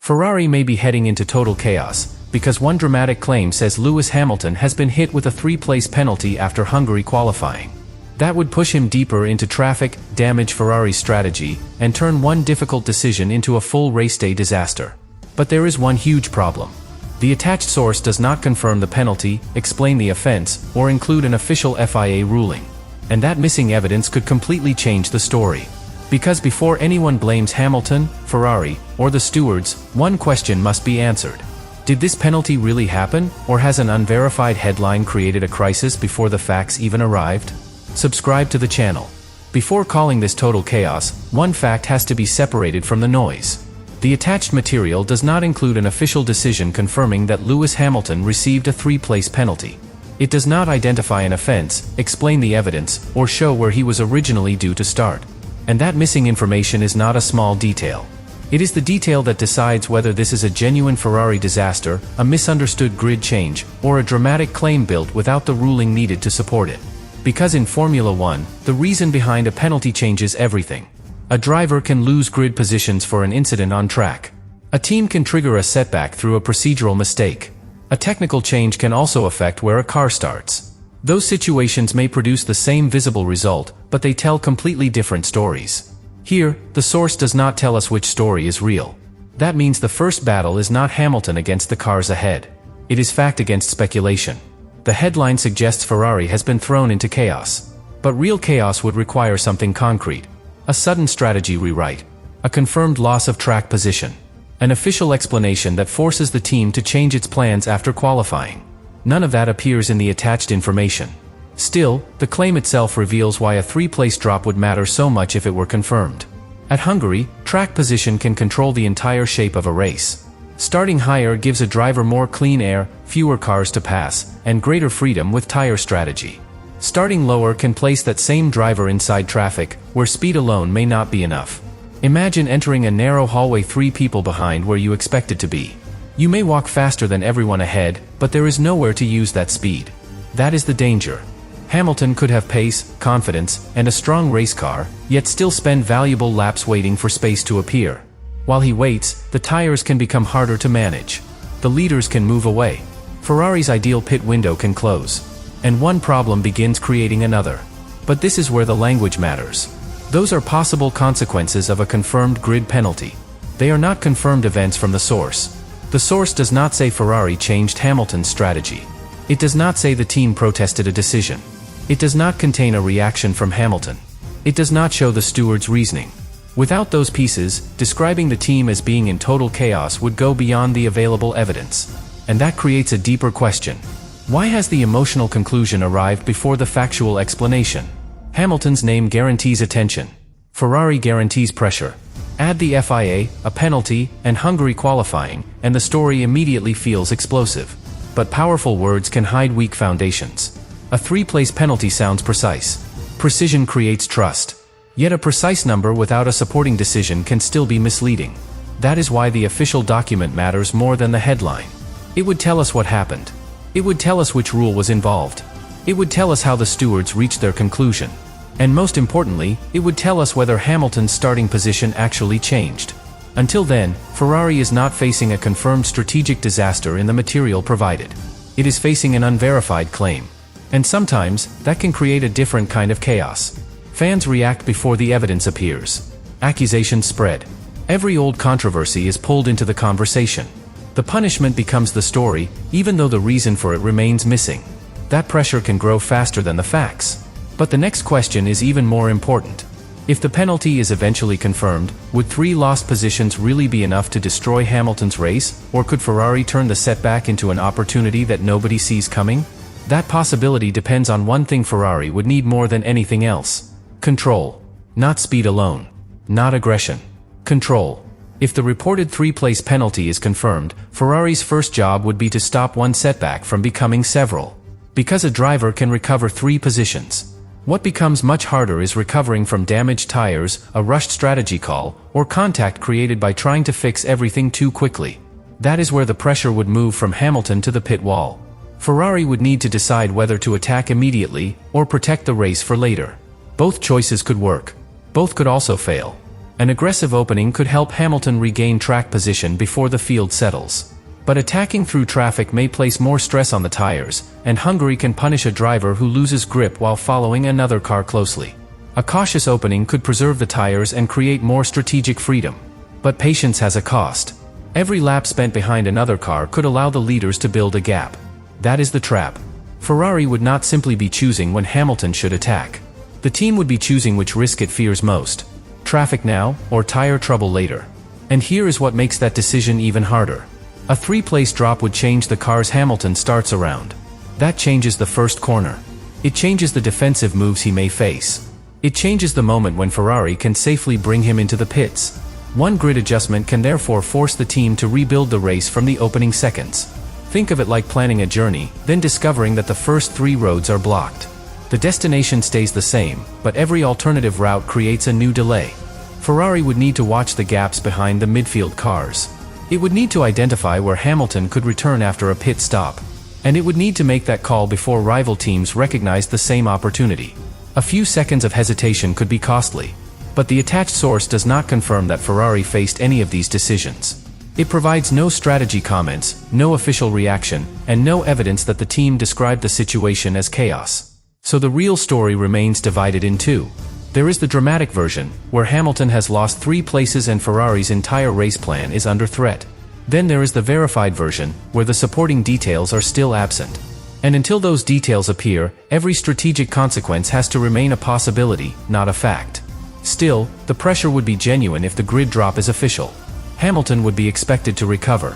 Ferrari may be heading into total chaos, because one dramatic claim says Lewis Hamilton has been hit with a 3-place penalty after Hungary qualifying. That would push him deeper into traffic, damage Ferrari's strategy, and turn one difficult decision into a full race day disaster. But there is one huge problem. The attached source does not confirm the penalty, explain the offense, or include an official FIA ruling. And that missing evidence could completely change the story. Because before anyone blames Hamilton, Ferrari, or the stewards, one question must be answered. Did this penalty really happen, or has an unverified headline created a crisis before the facts even arrived? Subscribe to the channel. Before calling this total chaos, one fact has to be separated from the noise. The attached material does not include an official decision confirming that Lewis Hamilton received a 3-place penalty. It does not identify an offense, explain the evidence, or show where he was originally due to start. And that missing information is not a small detail. It is the detail that decides whether this is a genuine Ferrari disaster, a misunderstood grid change, or a dramatic claim built without the ruling needed to support it. Because in Formula 1, the reason behind a penalty changes everything. A driver can lose grid positions for an incident on track. A team can trigger a setback through a procedural mistake. A technical change can also affect where a car starts. Those situations may produce the same visible result, but they tell completely different stories. Here, the source does not tell us which story is real. That means the first battle is not Hamilton against the cars ahead. It is fact against speculation. The headline suggests Ferrari has been thrown into chaos. But real chaos would require something concrete. A sudden strategy rewrite. A confirmed loss of track position. An official explanation that forces the team to change its plans after qualifying. None of that appears in the attached information. Still, the claim itself reveals why a 3-place drop would matter so much if it were confirmed. At Hungary, track position can control the entire shape of a race. Starting higher gives a driver more clean air, fewer cars to pass, and greater freedom with tire strategy. Starting lower can place that same driver inside traffic, where speed alone may not be enough. Imagine entering a narrow hallway 3 people behind where you expected to be. You may walk faster than everyone ahead, but there is nowhere to use that speed. That is the danger. Hamilton could have pace, confidence, and a strong race car, yet still spend valuable laps waiting for space to appear. While he waits, the tires can become harder to manage. The leaders can move away. Ferrari's ideal pit window can close. And one problem begins creating another. But this is where the language matters. Those are possible consequences of a confirmed grid penalty. They are not confirmed events from the source. The source does not say Ferrari changed Hamilton's strategy. It does not say the team protested a decision. It does not contain a reaction from Hamilton. It does not show the steward's reasoning. Without those pieces, describing the team as being in total chaos would go beyond the available evidence. And that creates a deeper question. Why has the emotional conclusion arrived before the factual explanation? Hamilton's name guarantees attention. Ferrari guarantees pressure. Add the FIA, a penalty, and Hungary qualifying, and the story immediately feels explosive. But powerful words can hide weak foundations. A 3-place penalty sounds precise. Precision creates trust. Yet a precise number without a supporting decision can still be misleading. That is why the official document matters more than the headline. It would tell us what happened. It would tell us which rule was involved. It would tell us how the stewards reached their conclusion. And most importantly, it would tell us whether Hamilton's starting position actually changed. Until then, Ferrari is not facing a confirmed strategic disaster in the material provided. It is facing an unverified claim. And sometimes, that can create a different kind of chaos. Fans react before the evidence appears. Accusations spread. Every old controversy is pulled into the conversation. The punishment becomes the story, even though the reason for it remains missing. That pressure can grow faster than the facts. But the next question is even more important. If the penalty is eventually confirmed, would 3 lost positions really be enough to destroy Hamilton's race, or could Ferrari turn the setback into an opportunity that nobody sees coming? That possibility depends on one thing Ferrari would need more than anything else. Control. Not speed alone. Not aggression. Control. If the reported 3-place penalty is confirmed, Ferrari's first job would be to stop one setback from becoming several. Because a driver can recover 3 positions. What becomes much harder is recovering from damaged tires, a rushed strategy call, or contact created by trying to fix everything too quickly. That is where the pressure would move from Hamilton to the pit wall. Ferrari would need to decide whether to attack immediately, or protect the race for later. Both choices could work. Both could also fail. An aggressive opening could help Hamilton regain track position before the field settles. But attacking through traffic may place more stress on the tires, and Hungary can punish a driver who loses grip while following another car closely. A cautious opening could preserve the tires and create more strategic freedom. But patience has a cost. Every lap spent behind another car could allow the leaders to build a gap. That is the trap. Ferrari would not simply be choosing when Hamilton should attack. The team would be choosing which risk it fears most. Traffic now, or tire trouble later. And here is what makes that decision even harder. A 3-place drop would change the cars Hamilton starts around. That changes the first corner. It changes the defensive moves he may face. It changes the moment when Ferrari can safely bring him into the pits. One grid adjustment can therefore force the team to rebuild the race from the opening seconds. Think of it like planning a journey, then discovering that the first 3 roads are blocked. The destination stays the same, but every alternative route creates a new delay. Ferrari would need to watch the gaps behind the midfield cars. It would need to identify where Hamilton could return after a pit stop. And it would need to make that call before rival teams recognized the same opportunity. A few seconds of hesitation could be costly. But the attached source does not confirm that Ferrari faced any of these decisions. It provides no strategy comments, no official reaction, and no evidence that the team described the situation as chaos. So the real story remains divided in two. There is the dramatic version, where Hamilton has lost 3 places and Ferrari's entire race plan is under threat. Then there is the verified version, where the supporting details are still absent. And until those details appear, every strategic consequence has to remain a possibility, not a fact. Still, the pressure would be genuine if the grid drop is official. Hamilton would be expected to recover.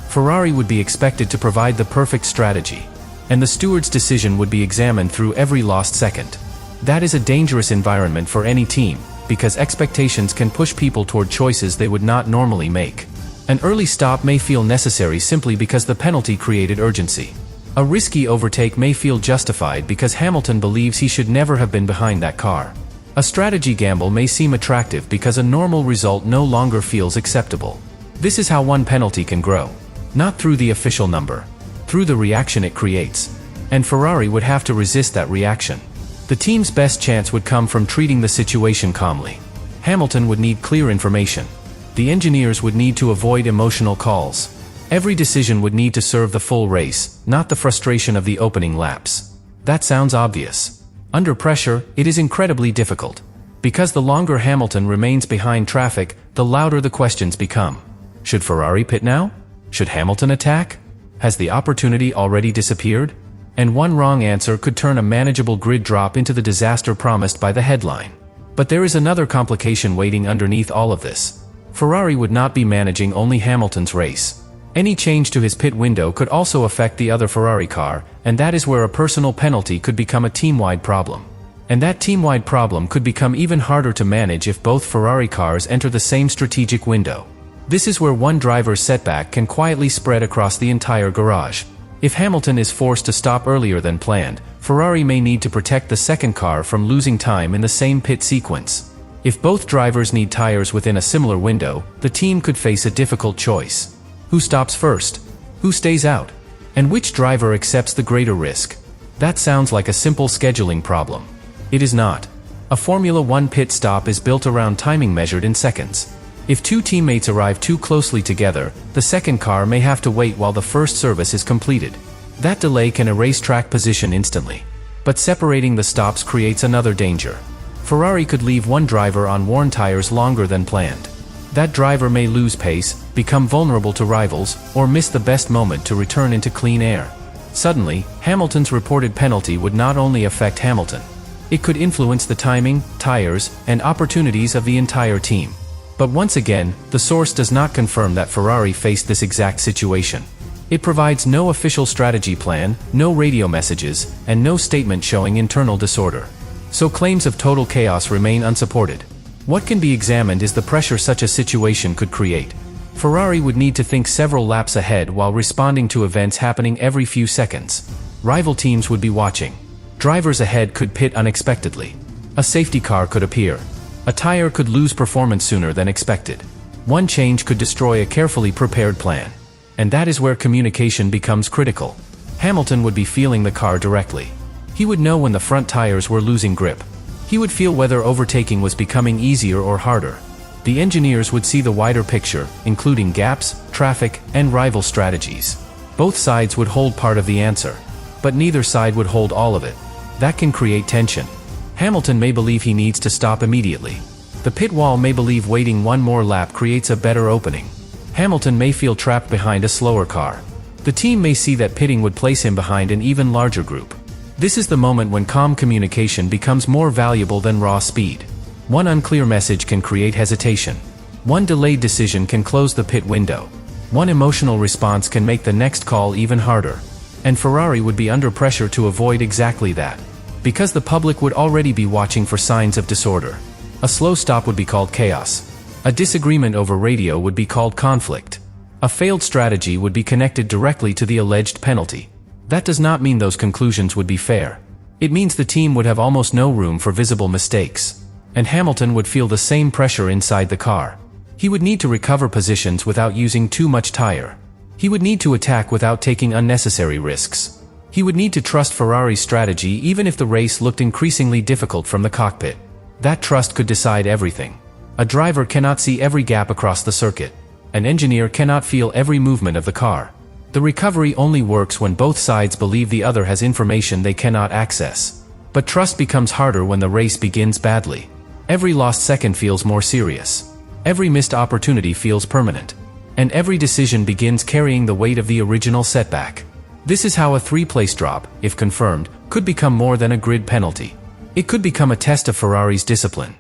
Ferrari would be expected to provide the perfect strategy. And the steward's decision would be examined through every lost second. That is a dangerous environment for any team, because expectations can push people toward choices they would not normally make. An early stop may feel necessary simply because the penalty created urgency. A risky overtake may feel justified because Hamilton believes he should never have been behind that car. A strategy gamble may seem attractive because a normal result no longer feels acceptable. This is how one penalty can grow. Not through the official number. Through the reaction it creates. And Ferrari would have to resist that reaction. The team's best chance would come from treating the situation calmly. Hamilton would need clear information. The engineers would need to avoid emotional calls. Every decision would need to serve the full race, not the frustration of the opening laps. That sounds obvious. Under pressure, it is incredibly difficult. Because the longer Hamilton remains behind traffic, the louder the questions become. Should Ferrari pit now? Should Hamilton attack? Has the opportunity already disappeared? And one wrong answer could turn a manageable grid drop into the disaster promised by the headline. But there is another complication waiting underneath all of this. Ferrari would not be managing only Hamilton's race. Any change to his pit window could also affect the other Ferrari car, and that is where a personal penalty could become a team-wide problem. And that team-wide problem could become even harder to manage if both Ferrari cars enter the same strategic window. This is where one driver's setback can quietly spread across the entire garage. If Hamilton is forced to stop earlier than planned, Ferrari may need to protect the second car from losing time in the same pit sequence. If both drivers need tires within a similar window, the team could face a difficult choice. Who stops first? Who stays out? And which driver accepts the greater risk? That sounds like a simple scheduling problem. It is not. A Formula One pit stop is built around timing measured in seconds. If 2 teammates arrive too closely together, the second car may have to wait while the first service is completed. That delay can erase track position instantly. But separating the stops creates another danger. Ferrari could leave one driver on worn tires longer than planned. That driver may lose pace, become vulnerable to rivals, or miss the best moment to return into clean air. Suddenly, Hamilton's reported penalty would not only affect Hamilton. It could influence the timing, tires, and opportunities of the entire team. But once again, the source does not confirm that Ferrari faced this exact situation. It provides no official strategy plan, no radio messages, and no statement showing internal disorder. So claims of total chaos remain unsupported. What can be examined is the pressure such a situation could create. Ferrari would need to think several laps ahead while responding to events happening every few seconds. Rival teams would be watching. Drivers ahead could pit unexpectedly. A safety car could appear. A tire could lose performance sooner than expected. One change could destroy a carefully prepared plan. And that is where communication becomes critical. Hamilton would be feeling the car directly. He would know when the front tires were losing grip. He would feel whether overtaking was becoming easier or harder. The engineers would see the wider picture, including gaps, traffic, and rival strategies. Both sides would hold part of the answer, but neither side would hold all of it. That can create tension. Hamilton may believe he needs to stop immediately. The pit wall may believe waiting one more lap creates a better opening. Hamilton may feel trapped behind a slower car. The team may see that pitting would place him behind an even larger group. This is the moment when calm communication becomes more valuable than raw speed. One unclear message can create hesitation. One delayed decision can close the pit window. One emotional response can make the next call even harder. And Ferrari would be under pressure to avoid exactly that. Because the public would already be watching for signs of disorder. A slow stop would be called chaos. A disagreement over radio would be called conflict. A failed strategy would be connected directly to the alleged penalty. That does not mean those conclusions would be fair. It means the team would have almost no room for visible mistakes. And Hamilton would feel the same pressure inside the car. He would need to recover positions without using too much tire. He would need to attack without taking unnecessary risks. He would need to trust Ferrari's strategy even if the race looked increasingly difficult from the cockpit. That trust could decide everything. A driver cannot see every gap across the circuit. An engineer cannot feel every movement of the car. The recovery only works when both sides believe the other has information they cannot access. But trust becomes harder when the race begins badly. Every lost second feels more serious. Every missed opportunity feels permanent. And every decision begins carrying the weight of the original setback. This is how a three-place drop, if confirmed, could become more than a grid penalty. It could become a test of Ferrari's discipline.